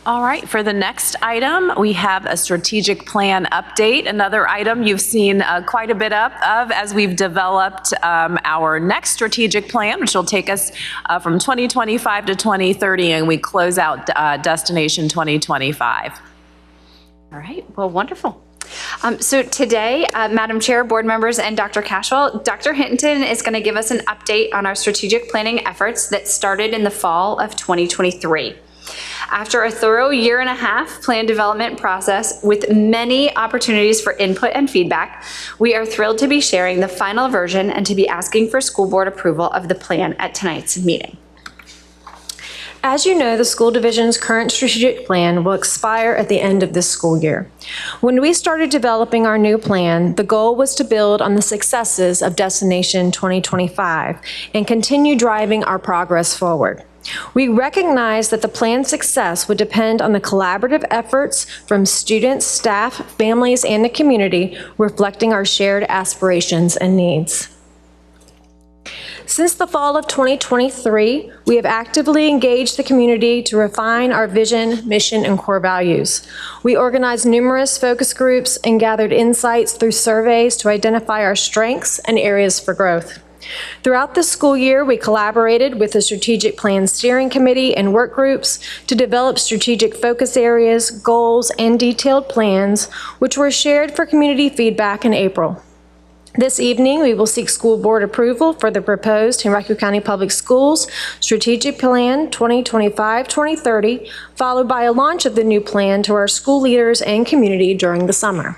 All right, for the next item, we have a strategic plan update. Another item you've seen quite a bit of as we've developed our next strategic plan, which will take us from 2025 to 2030, and we close out Destination 2025. All right, well, wonderful. So today, Madam Chair, board members, and Dr. Cashwell, Dr. Hinton is going to give us an update on our strategic planning efforts that started in the fall of 2023. After a thorough year-and-a-half plan development process with many opportunities for input and feedback, we are thrilled to be sharing the final version and to be asking for school board approval of the plan at tonight's meeting. As you know, the school division's current strategic plan will expire at the end of this school year. When we started developing our new plan, the goal was to build on the successes of Destination 2025 and continue driving our progress forward. We recognize that the plan's success would depend on the collaborative efforts from students, staff, families, and the community, reflecting our shared aspirations and needs. Since the fall of 2023, we have actively engaged the community to refine our vision, mission, and core values. We organized numerous focus groups and gathered insights through surveys to identify our strengths and areas for growth. Throughout the school year, we collaborated with the Strategic Plan Steering Committee and work groups to develop strategic focus areas, goals, and detailed plans, which were shared for community feedback in April. This evening, we will seek school board approval for the proposed Henrico County Public Schools Strategic Plan 2025-2030, followed by a launch of the new plan to our school leaders and community during the summer.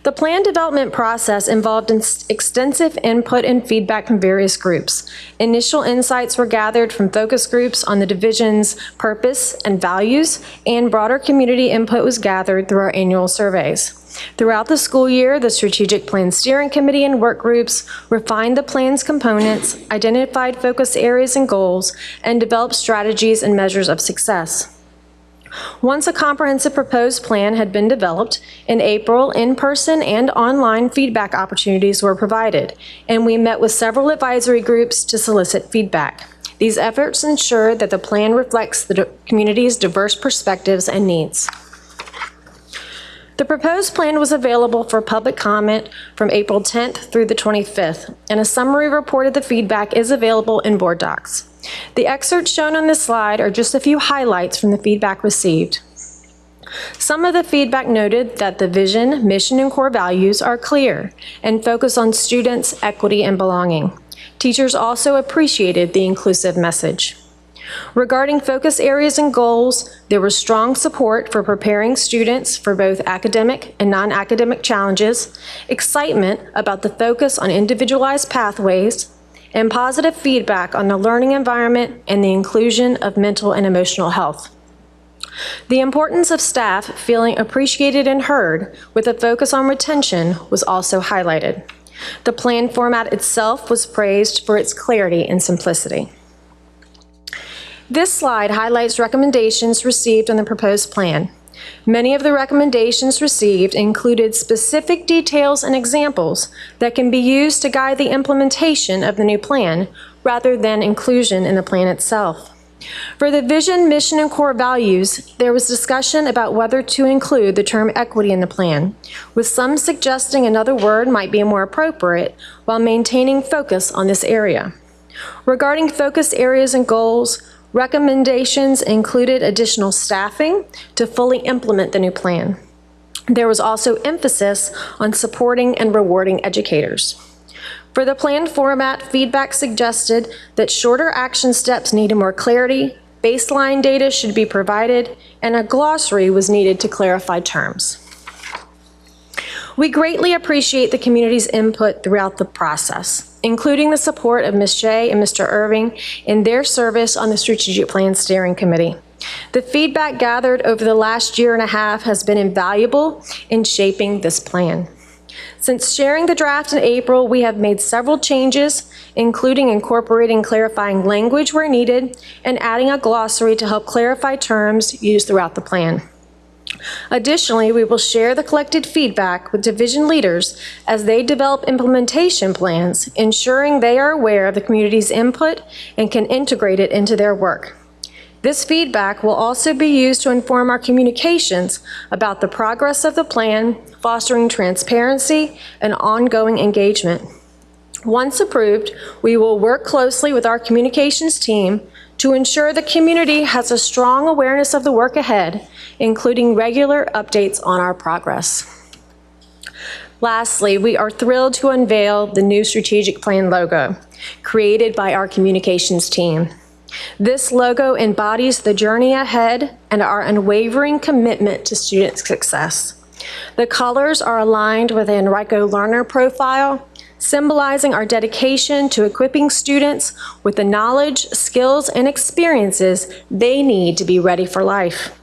The plan development process involved extensive input and feedback from various groups. Initial insights were gathered from focus groups on the division's purpose and values, and broader community input was gathered through our annual surveys. Throughout the school year, the Strategic Plan Steering Committee and work groups refined the plan's components, identified focus areas and goals, and developed strategies and measures of success. Once a comprehensive proposed plan had been developed, in April, in-person and online feedback opportunities were provided, and we met with several advisory groups to solicit feedback. These efforts ensured that the plan reflects the community's diverse perspectives and needs. The proposed plan was available for public comment from April 10th through the 25th, and a summary report of the feedback is available in board docs. The excerpts shown on this slide are just a few highlights from the feedback received. Some of the feedback noted that the vision, mission, and core values are clear and focus on students' equity and belonging. Teachers also appreciated the inclusive message. Regarding focus areas and goals, there was strong support for preparing students for both academic and non-academic challenges, excitement about the focus on individualized pathways, and positive feedback on the learning environment and the inclusion of mental and emotional health. The importance of staff feeling appreciated and heard with a focus on retention was also highlighted. The plan format itself was praised for its clarity and simplicity. This slide highlights recommendations received on the proposed plan. Many of the recommendations received included specific details and examples that can be used to guide the implementation of the new plan rather than inclusion in the plan itself. For the vision, mission, and core values, there was discussion about whether to include the term equity in the plan, with some suggesting another word might be more appropriate while maintaining focus on this area. Regarding focus areas and goals, recommendations included additional staffing to fully implement the new plan. There was also emphasis on supporting and rewarding educators. For the plan format, feedback suggested that shorter action steps needed more clarity, baseline data should be provided, and a glossary was needed to clarify terms. We greatly appreciate the community's input throughout the process, including the support of Ms. Shea and Mr. Irving in their service on the Strategic Plan Steering Committee. The feedback gathered over the last year and a half has been invaluable in shaping this plan. Since sharing the draft in April, we have made several changes, including incorporating clarifying language where needed and adding a glossary to help clarify terms used throughout the plan. Additionally, we will share the collected feedback with division leaders as they develop implementation plans, ensuring they are aware of the community's input and can integrate it into their work. This feedback will also be used to inform our communications about the progress of the plan, fostering transparency and ongoing engagement. Once approved, we will work closely with our communications team to ensure the community has a strong awareness of the work ahead, including regular updates on our progress. Lastly, we are thrilled to unveil the new strategic plan logo created by our communications team. This logo embodies the journey ahead and our unwavering commitment to student success. The colors are aligned with the Henrico learner profile, symbolizing our dedication to equipping students with the knowledge, skills, and experiences they need to be ready for life.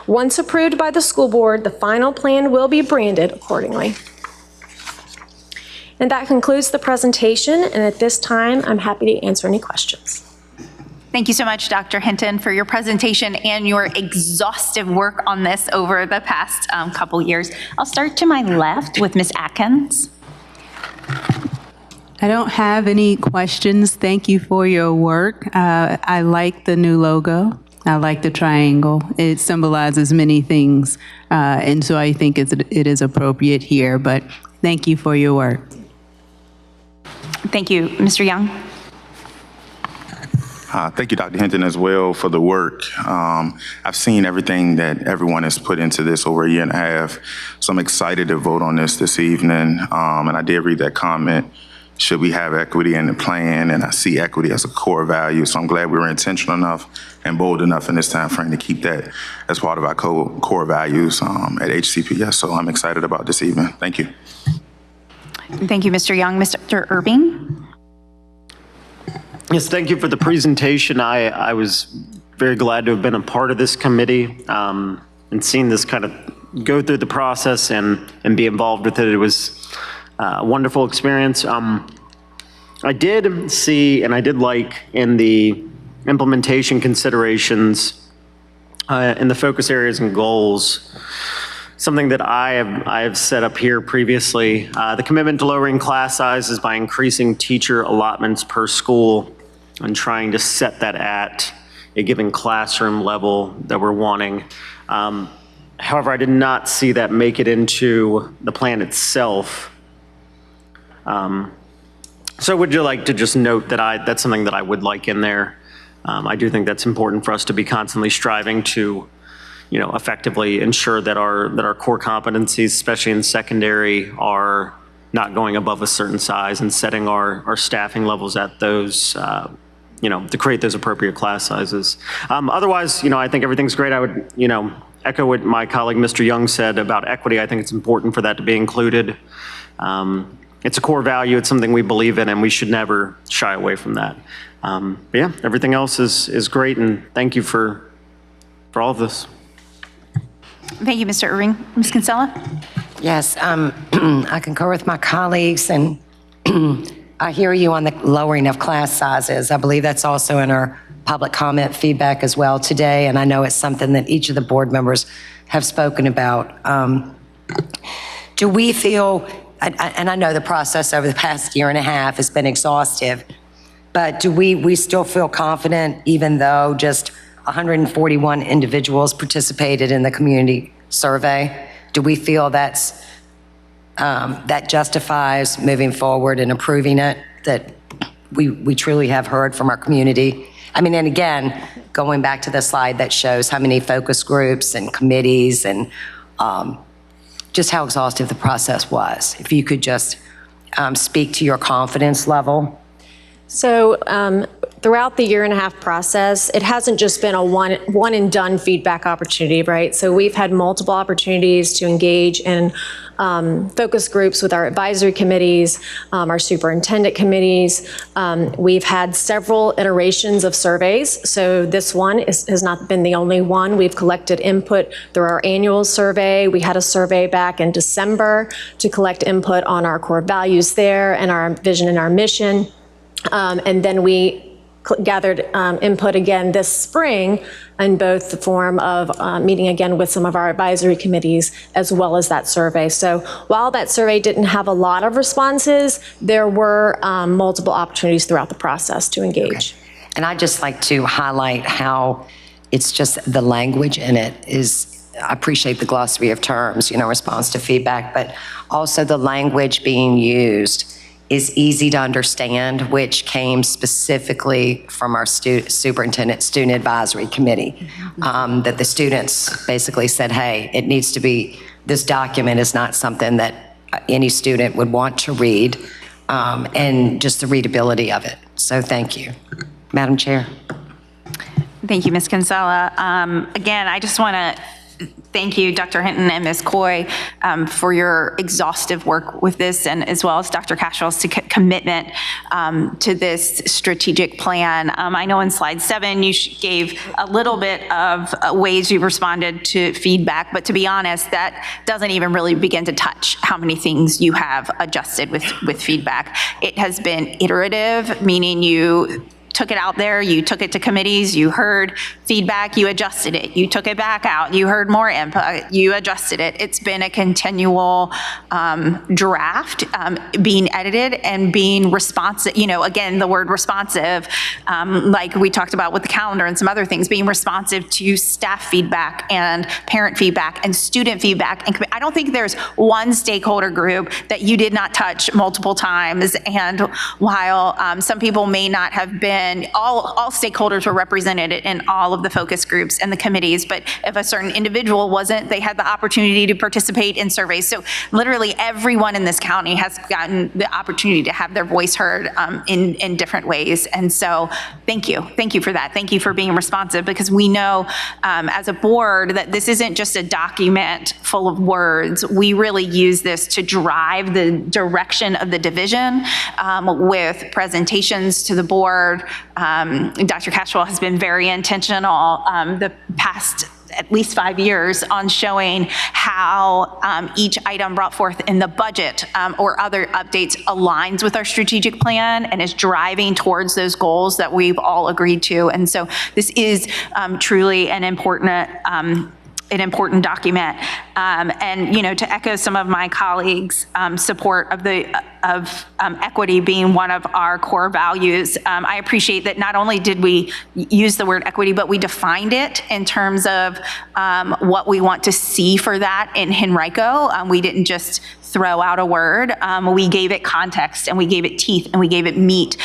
Once approved by the school board, the final plan will be branded accordingly. And that concludes the presentation, and at this time, I'm happy to answer any questions. Thank you so much, Dr. Hinton, for your presentation and your exhaustive work on this over the past couple years. I'll start to my left with Ms. Atkins. I don't have any questions. Thank you for your work. I like the new logo. I like the triangle. It symbolizes many things, and so I think it is appropriate here, but thank you for your work. Thank you. Mr. Young. Thank you, Dr. Hinton, as well, for the work. I've seen everything that everyone has put into this over a year and a half, so I'm excited to vote on this evening. And I did read that comment, should we have equity in the plan? And I see equity as a core value, so I'm glad we were intentional enough and bold enough in this time frame to keep that as part of our core values at HCPS. So I'm excited about this evening. Thank you. Thank you, Mr. Young. Mr. Irving. Yes, thank you for the presentation. I was very glad to have been a part of this committee and seen this kind of go through the process and be involved with it. It was a wonderful experience. I did see, and I did like in the implementation considerations in the focus areas and goals, something that I have set up here previously, the commitment to lowering class sizes by increasing teacher allotments per school and trying to set that at a given classroom level that we're wanting. However, I did not see that make it into the plan itself. So would you like to just note that that's something that I would like in there? I do think that's important for us to be constantly striving to, effectively ensure that our core competencies, especially in secondary, are not going above a certain size and setting our staffing levels at those, to create those appropriate class sizes. Otherwise, I think everything's great. I would, echo what my colleague, Mr. Young, said about equity. I think it's important for that to be included. It's a core value. It's something we believe in, and we should never shy away from that. But yeah, everything else is great, and thank you for all of this. Thank you, Mr. Irving. Ms. Kinsella? Yes, I concur with my colleagues, and I hear you on the lowering of class sizes. I believe that's also in our public comment feedback as well today, and I know it's something that each of the board members have spoken about. Do we feel, and I know the process over the past year and a half has been exhaustive, but do we still feel confident, even though just 141 individuals participated in the community survey? Do we feel that justifies moving forward and approving it, that we truly have heard from our community? I mean, and again, going back to the slide that shows how many focus groups and committees and just how exhaustive the process was. If you could just speak to your confidence level. So throughout the year and a half process, it hasn't just been a one and done feedback opportunity, right? So we've had multiple opportunities to engage in focus groups with our advisory committees, our superintendent committees. We've had several iterations of surveys. So this one has not been the only one. We've collected input through our annual survey. We had a survey back in December to collect input on our core values there and our vision and our mission. And then we gathered input again this spring in both the form of meeting again with some of our advisory committees as well as that survey. So while that survey didn't have a lot of responses, there were multiple opportunities throughout the process to engage. Okay. And I'd just like to highlight how it's just the language in it is, I appreciate the glossary of terms, response to feedback, but also the language being used is easy to understand, which came specifically from our superintendent student advisory committee, that the students basically said, hey, it needs to be, this document is not something that any student would want to read, and just the readability of it. So thank you. Madam Chair. Thank you, Ms. Kinsella. Again, I just want to thank you, Dr. Hinton and Ms. Coy, for your exhaustive work with this, and as well as Dr. Cashwell's commitment to this strategic plan. I know in slide 7, you gave a little bit of ways you responded to feedback, but to be honest, that doesn't even really begin to touch how many things you have adjusted with feedback. It has been iterative, meaning you took it out there, you took it to committees, you heard feedback, you adjusted it, you took it back out, you heard more input, you adjusted it. It's been a continual draft being edited and being responsive, again, the word responsive, like we talked about with the calendar and some other things, being responsive to staff feedback and parent feedback and student feedback. And I don't think there's one stakeholder group that you did not touch multiple times. And while some people may not have been, all stakeholders were represented in all of the focus groups and the committees, but if a certain individual wasn't, they had the opportunity to participate in surveys. So literally everyone in this county has gotten the opportunity to have their voice heard in different ways. And so thank you for that. Thank you for being responsive, because we know as a board that this isn't just a document full of words. We really use this to drive the direction of the division with presentations to the board. Dr. Cashwell has been very intentional the past at least 5 years on showing how each item brought forth in the budget or other updates aligns with our strategic plan and is driving towards those goals that we've all agreed to. And so this is truly an important document. And, to echo some of my colleagues' support of equity being one of our core values, I appreciate that not only did we use the word equity, but we defined it in terms of what we want to see for that in Henrico. We didn't just throw out a word. We gave it context, and we gave it teeth, and we gave it meat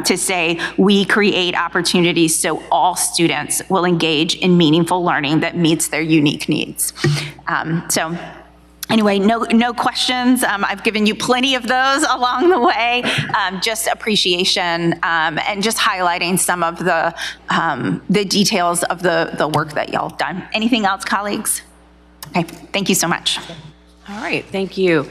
to say we create opportunities so all students will engage in meaningful learning that meets their unique needs. So anyway, no questions. I've given you plenty of those along the way. Just appreciation and just highlighting some of the details of the work that y'all have done. Anything else, colleagues? Okay, thank you so much. All right, thank you.